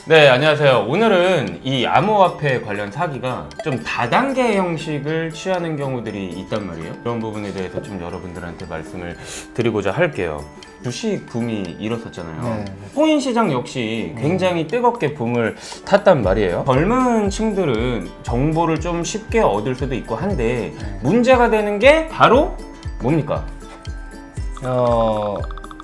네, 안녕하세요. 오늘은 이 암호화폐 관련 사기가 좀 다단계 형식을 취하는 경우들이 있단 말이에요. 그런 부분에 대해서 좀 여러분들한테 말씀을 드리고자 할게요. 주식 붐이 일었었잖아요. 네. 코인 시장 역시 굉장히 뜨겁게 붐을 탔단 말이에요. 젊은 층들은 정보를 좀 쉽게 얻을 수도 있고 한데 문제가 되는 게 바로 뭡니까?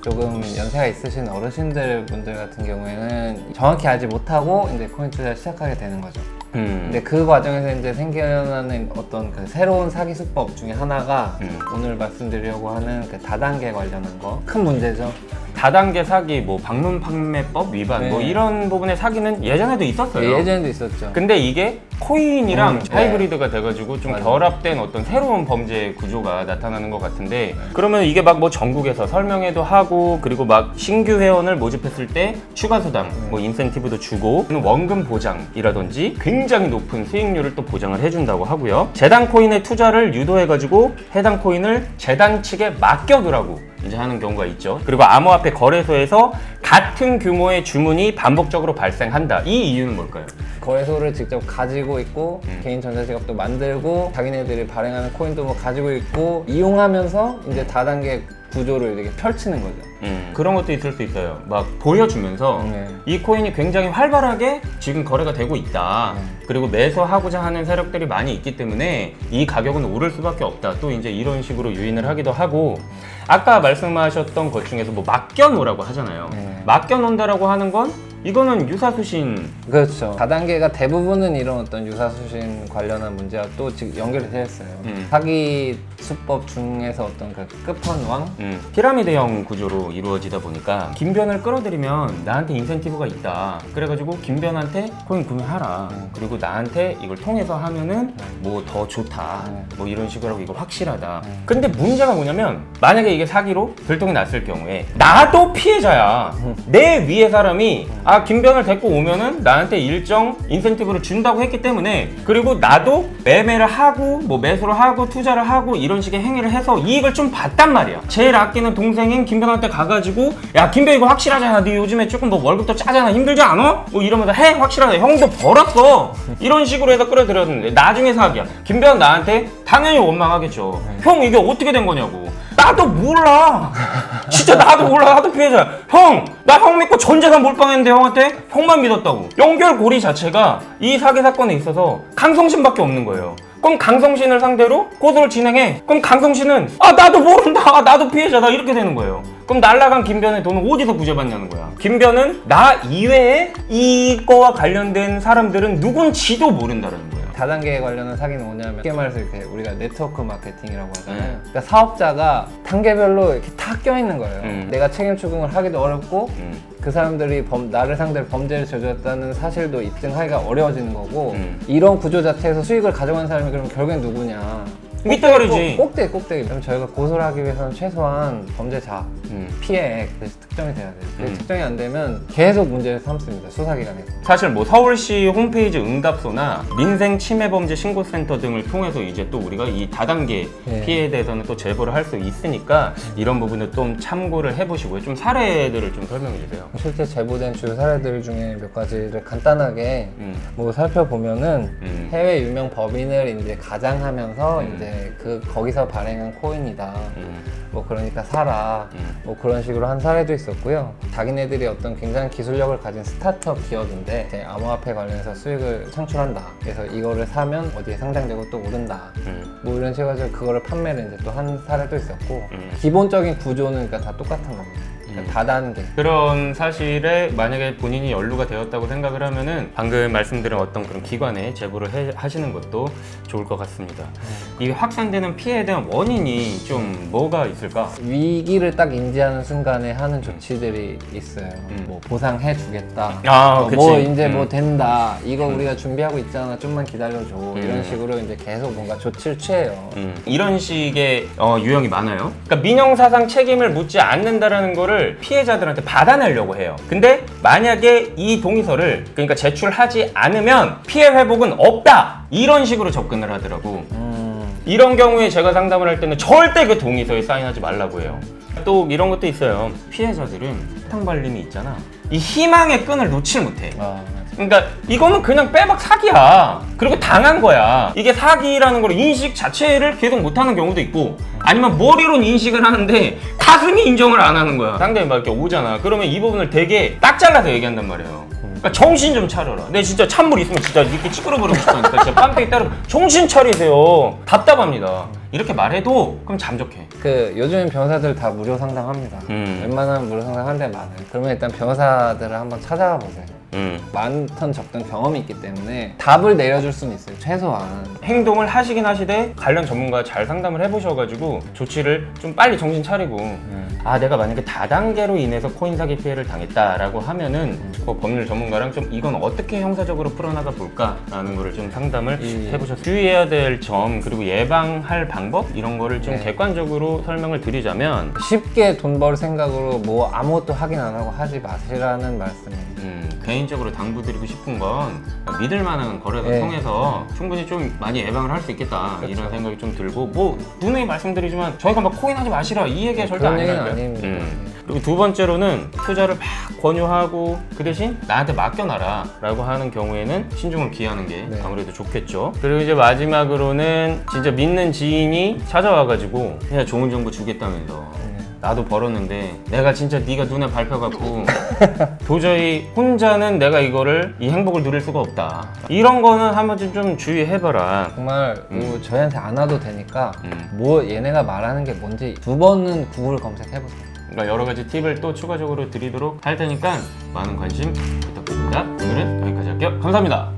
조금 연세가 있으신 어르신들 분들 같은 경우에는 정확히 알지 못하고 이제 코인 투자를 시작하게 되는 거죠. 근데 그 과정에서 이제 생겨나는 어떤 그 새로운 사기 수법 중에 하나가 오늘 말씀드리려고 하는 그 다단계 관련한 거 큰 문제죠. 다단계 사기, 뭐 방문 판매법 위반, 뭐 네. 이런 부분의 사기는 예전에도 있었어요. 예전에도 있었죠. 근데 이게 코인이랑 네. 하이브리드가 돼가지고 좀 맞아요. 결합된 어떤 새로운 범죄 구조가 나타나는 것 같은데 그러면 이게 막 뭐 전국에서 설명회도 하고 그리고 막 신규 회원을 모집했을 때 추가 수당, 뭐 인센티브도 주고 원금 보장이라든지 굉장히 높은 수익률을 또 보장을 해준다고 하고요. 재단 코인에 투자를 유도해가지고 해당 코인을 재단 측에 맡겨두라고 이제 하는 경우가 있죠. 그리고 암호화폐 거래소에서 같은 규모의 주문이 반복적으로 발생한다. 이 이유는 뭘까요? 거래소를 직접 가지고 있고 개인 전자지갑도 만들고 자기네들이 발행하는 코인도 뭐 가지고 있고 이용하면서 이제 다단계 구조를 이렇게 펼치는 거죠. 그런 것도 있을 수 있어요. 막 보여주면서 이 코인이 굉장히 활발하게 지금 거래가 되고 있다. 그리고 매수하고자 하는 세력들이 많이 있기 때문에 이 가격은 오를 수밖에 없다. 또 이제 이런 식으로 유인을 하기도 하고 아까 말씀하셨던 것 중에서 뭐 맡겨놓으라고 하잖아요. 맡겨놓는다라고 하는 건 이거는 유사수신. 그렇죠. 다단계가 대부분은 이런 어떤 유사수신 관련한 문제와 또 지금 연결이 되어 있어요. 사기 수법 중에서 어떤 그 끝판왕? 피라미드형 구조로 이루어지다 보니까 김변을 끌어들이면 나한테 인센티브가 있다. 그래가지고 김변한테 코인 구매하라. 그리고 나한테 이걸 통해서 하면은 뭐 더 좋다. 뭐 이런 식으로 하고 이거 확실하다. 근데 문제가 뭐냐면 만약에 이게 사기로 들통이 났을 경우에 나도 피해자야. 내 위에 사람이 김변을 데리고 오면은 나한테 일정 인센티브를 준다고 했기 때문에 그리고 나도 매매를 하고 뭐 매수를 하고 투자를 하고 이런 식의 행위를 해서 이익을 좀 봤단 말이야. 제일 아끼는 동생인 김변한테 가가지고 야 김변 이거 확실하잖아. 네 요즘에 조금 뭐 월급도 짜잖아. 힘들지 않아? 뭐 이러면서 해 확실하다. 형도 벌었어. 이런 식으로 해서 끌어들였는데 나중에 사기야. 김변 나한테 당연히 원망하겠죠. 형 이게 어떻게 된 거냐고. 나도 몰라. 진짜 나도 몰라. 나도 피해자야. 형! 나 형 믿고 전 재산 몰빵했는데 형한테? 형만 믿었다고. 연결고리 자체가 이 사기 사건에 있어서 강성신밖에 없는 거예요. 그럼 강성신을 상대로 고소를 진행해. 그럼 강성신은 나도 모른다. 나도 피해자다. 이렇게 되는 거예요. 그럼 날라간 김변의 돈은 어디서 구제받냐는 거야. 김변은 나 이외에 이거와 관련된 사람들은 누군지도 모른다는 거예요. 다단계에 관련한 사기는 뭐냐면 쉽게 말해서 이렇게 우리가 네트워크 마케팅이라고 하잖아요. 그러니까 사업자가 단계별로 이렇게 다 껴있는 거예요. 내가 책임 추궁을 하기도 어렵고 그 사람들이 나를 상대로 범죄를 저질렀다는 사실도 입증하기가 어려워지는 거고 이런 구조 자체에서 수익을 가져가는 사람이 그럼 결국엔 누구냐? 밑대가리지. 꼭대기. 그럼 저희가 고소를 하기 위해서는 최소한 범죄자, 피해액 특정이 돼야 돼요. 그게 특정이 안 되면 계속 문제를 삼습니다. 수사기관에서. 사실 뭐 서울시 홈페이지 응답소나 민생침해범죄 신고센터 등을 통해서 이제 또 우리가 이 다단계 피해에 대해서는 또 제보를 할 수 있으니까 이런 부분을 좀 참고를 해보시고요. 좀 사례들을 좀 설명해 주세요. 실제 제보된 주요 사례들 중에 몇 가지를 간단하게 뭐 살펴보면은 해외 유명 법인을 이제 가장하면서 이제 거기서 발행한 코인이다. 뭐 그러니까 사라. 뭐 그런 식으로 한 사례도 있었고요. 자기네들이 어떤 굉장히 기술력을 가진 스타트업 기업인데 이제 암호화폐 관련해서 수익을 창출한다. 그래서 이거를 사면 어디에 상장되고 또 오른다. 뭐 이런 식으로 해서 그거를 판매를 이제 또 한 사례도 있었고 기본적인 구조는 그러니까 다 똑같은 겁니다. 그러니까 다단계. 그런 사실에 만약에 본인이 연루가 되었다고 생각을 하면은 방금 말씀드린 어떤 그런 기관에 제보를 하시는 것도 좋을 것 같습니다. 이게 확산되는 피해에 대한 원인이 좀 뭐가 있을까? 위기를 딱 인지하는 순간에 하는 조치들이 있어요. 뭐 보상해 주겠다. 그치. 뭐 이제 뭐 된다. 이거 우리가 준비하고 있잖아. 좀만 기다려줘. 이런 식으로 이제 계속 뭔가 조치를 취해요. 이런 식의 유형이 많아요. 그러니까 민형사상 책임을 묻지 않는다라는 거를 피해자들한테 받아내려고 해요. 근데 만약에 이 동의서를 그러니까 제출하지 않으면 피해 회복은 없다. 이런 식으로 접근을 하더라고. 이런 경우에 제가 상담을 할 때는 절대 그 동의서에 사인하지 말라고 해요. 또 이런 것도 있어요. 피해자들은 사탕 발림이 있잖아. 이 희망의 끈을 놓질 못해. 그러니까 이거는 그냥 빼박 사기야. 그리고 당한 거야. 이게 사기라는 걸 인식 자체를 계속 못하는 경우도 있고, 아니면 머리로는 인식을 하는데 가슴이 인정을 안 하는 거야. 상대이 막 이렇게 오잖아. 그러면 이 부분을 되게 딱 잘라서 얘기한단 말이에요. 그러니까 정신 좀 차려라. 내 진짜 찬물 있으면 진짜 이렇게 찌그러버리고 싶다니까. 진짜 빰빼기 따르고 정신 차리세요. 답답합니다. 이렇게 말해도 그럼 잠적해. 그 요즘 변호사들 다 무료 상담합니다. 웬만하면 무료 상담하는 데 많아요. 그러면 일단 변호사들을 한번 찾아가 보세요. 많던 적던 경험이 있기 때문에 답을 내려줄 수는 있어요. 최소한. 행동을 하시긴 하시되 관련 전문가 잘 상담을 해보셔가지고 조치를 좀 빨리 정신 차리고 아 내가 만약에 다단계로 인해서 코인 사기 피해를 당했다라고 하면은 그 법률 전문가랑 좀 이건 어떻게 형사적으로 풀어나가 볼까라는 거를 좀 상담을 해보셔서 주의해야 될 점 그리고 예방할 방법 이런 거를 좀 객관적으로 설명을 드리자면 쉽게 돈 벌 생각으로 뭐 아무것도 확인 안 하고 하지 마시라는 말씀입니다. 개인적으로 당부드리고 싶은 건 믿을 만한 거래소 통해서 충분히 좀 많이 예방을 할 수 있겠다 이런 생각이 좀 들고 뭐 누누이 말씀드리지만 저희가 막 코인 하지 마시라 이 얘기가 절대 그런 얘기는 아니라니까요. 아닙니다. 그리고 두 번째로는 투자를 막 권유하고 그 대신 나한테 맡겨놔라 라고 하는 경우에는 신중을 기하는 게 아무래도 좋겠죠. 그리고 이제 마지막으로는 진짜 믿는 지인이 찾아와가지고 그냥 좋은 정보 주겠다면서 나도 벌었는데 내가 진짜 네가 눈에 밟혀갖고 도저히 혼자는 내가 이거를 이 행복을 누릴 수가 없다 이런 거는 한 번쯤 좀 주의해봐라. 정말 뭐 저희한테 안 와도 되니까 뭐 얘네가 말하는 게 뭔지 두 번은 구글 검색해보세요. 그러니까 여러 가지 팁을 또 추가적으로 드리도록 할 테니까 많은 관심 부탁드립니다. 오늘은 여기까지 할게요. 감사합니다.